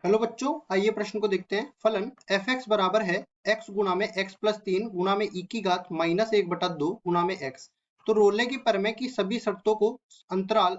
Hello बच्चों, आइए प्रश्न को देखते हैं। फलन एफ एक्स बराबर है एक्स गुना में एक्स प्लस 3 गुना में ई की घात माइनस 1/2 गुना में एक्स। तो रोले की प्रमेय की सभी शर्तों के अंतराल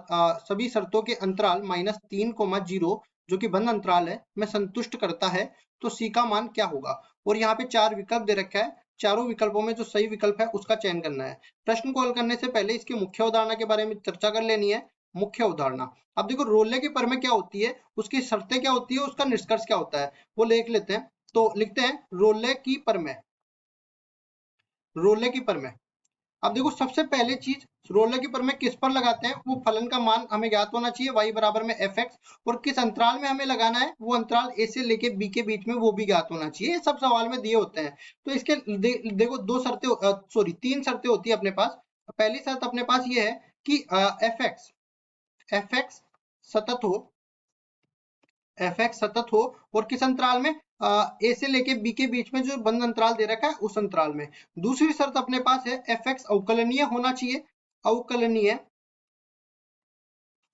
-3, 0 जो कि बंद अंतराल है में संतुष्ट करता है। तो सी का मान क्या होगा। और यहाँ पे 4 विकल्प दे रखा है। चारों विकल्पों में जो सही विकल्प है उसका चयन करना है। प्रश्न को हल करने से पहले इसकी मुख्य अवधारणा के बारे में चर्चा कर लेनी है। मुख्य अवधारणा, अब देखो रोले की प्रमेय क्या होती है, उसकी शर्तें क्या होती है, उसका निष्कर्ष क्या होता है, वो लिख लेते हैं। तो लिखते हैं रोले की प्रमेय। रोले की प्रमेय, अब देखो सबसे पहले चीज, रोले की प्रमेय किस पर लगाते हैं, वो फलन का मान हमें ज्ञात होना चाहिए y बराबर में एफ एक्स, और किस अंतराल में हमें लगाना है, वो अंतराल a से लेके b के बीच में वो भी ज्ञात होना चाहिए। ये सब सवाल में दिए होते हैं। तो इसके देखो तीन शर्तें होती है अपने पास। पहली शर्त अपने पास ये है कि एफ एक्स सतत हो, एफ एक्स सतत हो, और किस अंतराल में, ए से लेके बी के बीच में जो बंद अंतराल दे रखा है उस अंतराल में। दूसरी शर्त अपने पास है एफ एक्स अवकलनीय होना चाहिए, अवकलनीय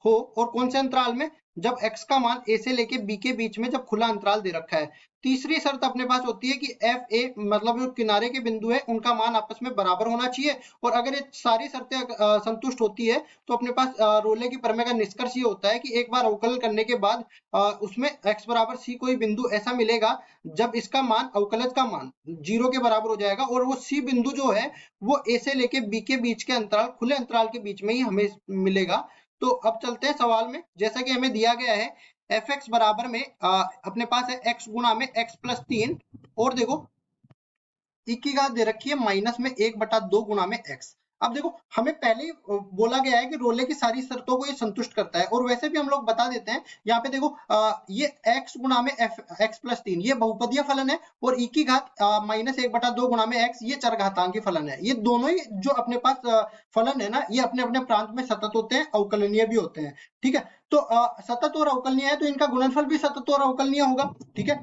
हो, और कौन से अंतराल में, जब x का मान a से लेके b के बीच में जब खुला अंतराल दे रखा है। तीसरी शर्त अपने पास होती है कि एफ ए मतलब जो किनारे के बिंदु है उनका मान आपस में बराबर होना चाहिए। और अगर ये सारी शर्तें संतुष्ट होती है तो अपने पास रोले की प्रमेय का निष्कर्ष ये होता है कि एक बार अवकलन करने के बाद उसमें x बराबर c कोई बिंदु ऐसा मिलेगा जब इसका मान, अवकलज का मान 0 के बराबर हो जाएगा, और वो c बिंदु जो है वो a से लेके b के बीच के अंतराल, खुले अंतराल के बीच में ही हमें मिलेगा। तो अब चलते हैं सवाल में। जैसा कि हमें दिया गया है एफ एक्स बराबर में अपने पास है एक्स गुना में एक्स प्लस 3, और देखो ई की घात दे रखी है माइनस में 1/2 गुना में एक्स। अब देखो हमें पहले ही बोला गया है कि रोले की सारी शर्तों को ये संतुष्ट करता है, और वैसे भी हम लोग बता देते हैं। यहाँ पे देखो ये x गुना में एक्स प्लस 3 ये बहुपदीय फलन है, और ई की घात -1/2 गुना में एक्स ये चरघातांकी फलन है। ये दोनों ही जो अपने पास फलन है ना, ये अपने अपने प्रांत में सतत होते हैं, अवकलनीय भी होते हैं। ठीक है, तो सतत और अवकलनीय है तो इनका गुणनफल भी सतत और अवकलनीय होगा। ठीक है,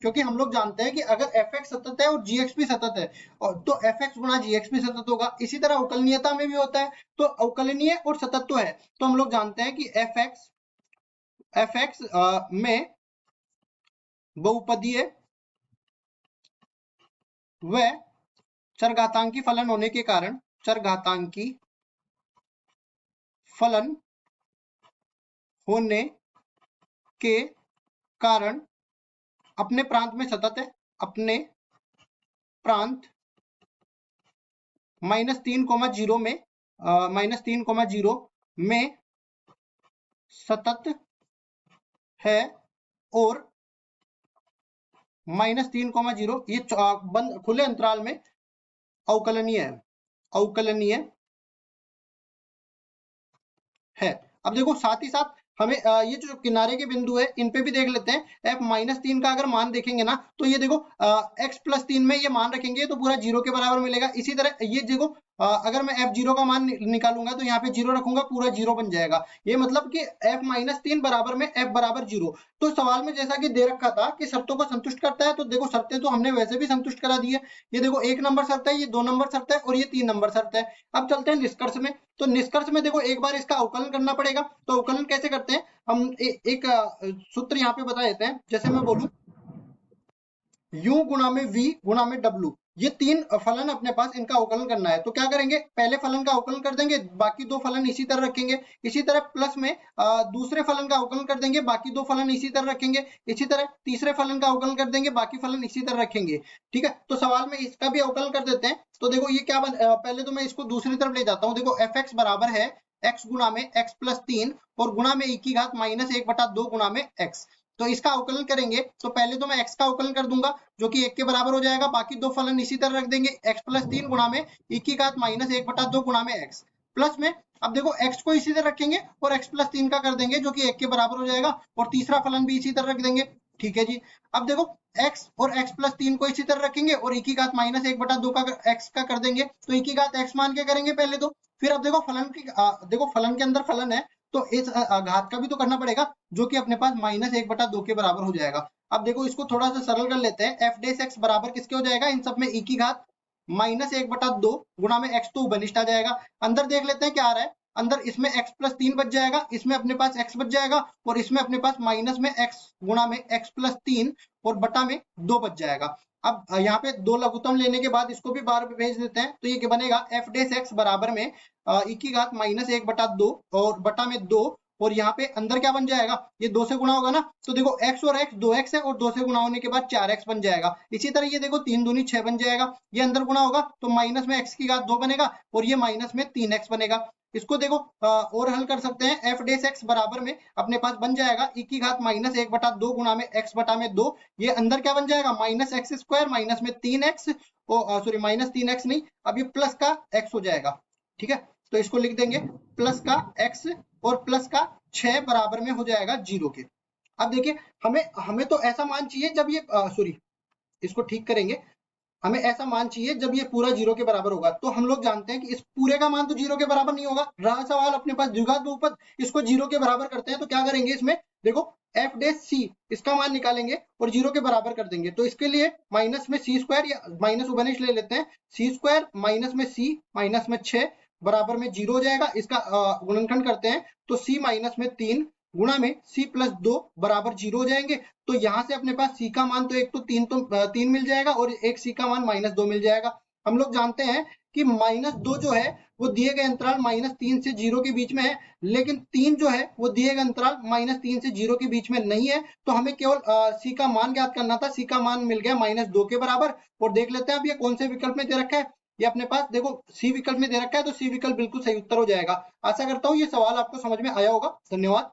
क्योंकि हम लोग जानते हैं कि अगर एफ एक्स सतत है और जी एक्स भी सतत है, और तो एफ एक्स गुना जी एक्स भी सतत होगा। इसी तरह अवकलनीयता में भी होता है, तो अवकलनीय और सतत्व है। तो हम लोग जानते हैं कि एफ एक्स में बहुपदीय व चरघातांकी फलन होने के कारण, चरघातांकी फलन होने के कारण अपने प्रांत में सतत है, अपने प्रांत -3,0 में -3,0 में सतत है, और -3,0 ये बंद खुले अंतराल में अवकलनीय है, अवकलनीय है। अब देखो साथ ही साथ हमें ये जो किनारे के बिंदु है इन पे भी देख लेते हैं। f -3 का अगर मान देखेंगे ना, तो ये देखो x प्लस 3 में ये मान रखेंगे तो पूरा 0 के बराबर मिलेगा। इसी तरह ये देखो अगर मैं f0 का मान निकालूंगा तो यहाँ पे 0 रखूंगा, पूरा 0 बन जाएगा। ये मतलब कि f -3 बराबर में f बराबर 0। तो सवाल में जैसा कि दे रखा था कि शर्तों को संतुष्ट करता है, तो देखो शर्तें तो हमने वैसे भी संतुष्ट करा दी है। ये देखो 1 नंबर शर्त है, ये 2 नंबर शर्त है, और ये 3 नंबर शर्त है। अब चलते हैं निष्कर्ष में। तो निष्कर्ष में देखो एक बार इसका अवकलन करना पड़ेगा। तो अवकलन कैसे करते हैं, हम एक सूत्र यहाँ पे बता देते हैं। जैसे मैं बोलूं u गुना में v गुना में w, ये तीन फलन अपने पास, इनका अवकलन करना है। तो क्या करेंगे, पहले फलन का अवकलन कर देंगे, बाकी दो फलन इसी तरह रखेंगे। इसी तरह प्लस में दूसरे फलन का अवकलन कर देंगे, बाकी दो फलन इसी तरह रखेंगे। इसी तरह तीसरे फलन का अवकलन कर देंगे, बाकी फलन इसी तरह रखेंगे। ठीक है, तो सवाल में इसका भी अवकलन कर देते हैं। तो देखो ये क्या पहले तो मैं इसको दूसरी तरफ ले जाता हूँ। देखो एफ एक्स बराबर है x गुना में x प्लस 3 और गुना में e की घात -1/2 गुना में x। तो इसका अवकलन करेंगे तो पहले तो मैं x का अवकलन कर दूंगा जो कि 1 के बराबर हो जाएगा। बाकी दो फलन इसी तरह रख देंगे, x प्लस 3 गुना में e की घात -1/2 गुना में x, प्लस में अब देखो x को इसी तरह रखेंगे और x प्लस 3 का कर देंगे जो कि 1 के बराबर हो जाएगा, और तीसरा फलन भी इसी तरह रख देंगे। ठीक है जी, अब देखो x और x प्लस 3 को इसी तरह रखेंगे और e की घात -1/2 का x का कर देंगे। तो e की घात x मान के करेंगे पहले तो, फिर अब देखो फलन की देखो फलन के अंदर फलन है तो इस घात का भी तो करना पड़ेगा, जो कि अपने पास -1/2 के बराबर हो जाएगा। अब देखो इसको थोड़ा सा सरल कर लेते हैं। f डेश x बराबर किसके हो जाएगा, इन सब में e की घात -1/2 गुना में x तो उभयनिष्ठ आ जाएगा। अंदर देख लेते हैं क्या आ रहा है। अंदर इसमें x प्लस 3 बच जाएगा, इसमें अपने पास x बच जाएगा और इसमें अपने पास माइनस में x गुणा में x प्लस 3 और बटा में 2 बच जाएगा। अब यहाँ पे दो लघुत्तम लेने के बाद इसको भी बाहर भेज देते हैं, तो ये बनेगा f डेस x बराबर में e की घात माइनस 1/2 और बटा में 2, और यहाँ पे अंदर क्या बन जाएगा, ये 2 से गुणा होगा ना, तो देखो x और x 2x है और 2 से गुणा होने के बाद 4x बन जाएगा। इसी तरह ये देखो 3 दूनी 6 बन जाएगा, ये अंदर गुणा होगा तो माइनस में x की घात 2 बनेगा और ये माइनस में 3x बनेगा। इसको देखो और हल कर सकते हैं, f डेस x बराबर में अपने पास बन जाएगा e की घात माइनस 1/2 गुणा में x बटा में 2, ये अंदर क्या बन जाएगा माइनस एक्स स्क्वायर माइनस में 3x, सॉरी माइनस 3x नहीं, अब ये प्लस का x हो जाएगा। ठीक है, तो इसको लिख देंगे प्लस का x और प्लस का 6 बराबर में हो जाएगा 0 के। अब देखिए हमें तो ऐसा मान चाहिए जब ये सॉरी इसको ठीक करेंगे, हमें ऐसा मान चाहिए जब ये पूरा 0 के बराबर होगा। तो हम लोग जानते हैं कि इस पूरे का मान तो 0 के बराबर नहीं होगा, रहा सवाल अपने पास द्विघात बहुपद, इसको 0 के बराबर करते हैं। तो क्या करेंगे, इसमें देखो f डेस c इसका मान निकालेंगे और 0 के बराबर कर देंगे। तो इसके लिए माइनस में c स्क्वायर या माइनस उबनिश ले लेते हैं, c स्क्वायर माइनस में c माइनस में 6 बराबर में 0 हो जाएगा। इसका गुणनखंड करते हैं तो c माइनस में 3 गुणा में c प्लस 2 बराबर 0 हो जाएंगे। तो यहाँ से अपने पास c का मान तो एक तो 3 मिल जाएगा और एक c का मान -2 मिल जाएगा। हम लोग जानते हैं कि -2 जो है वो दिए गए अंतराल -3 से 0 के बीच में है, लेकिन 3 जो है वो दिए गए अंतराल -3 से 0 के बीच में नहीं है। तो हमें केवल c का मान ज्ञात करना था, c का मान मिल गया -2 के बराबर। और देख लेते हैं अब ये कौन से विकल्प में दे रखा है, ये अपने पास देखो सी विकल्प में दे रखा है, तो सी विकल्प बिल्कुल सही उत्तर हो जाएगा। आशा करता हूँ ये सवाल आपको समझ में आया होगा। धन्यवाद।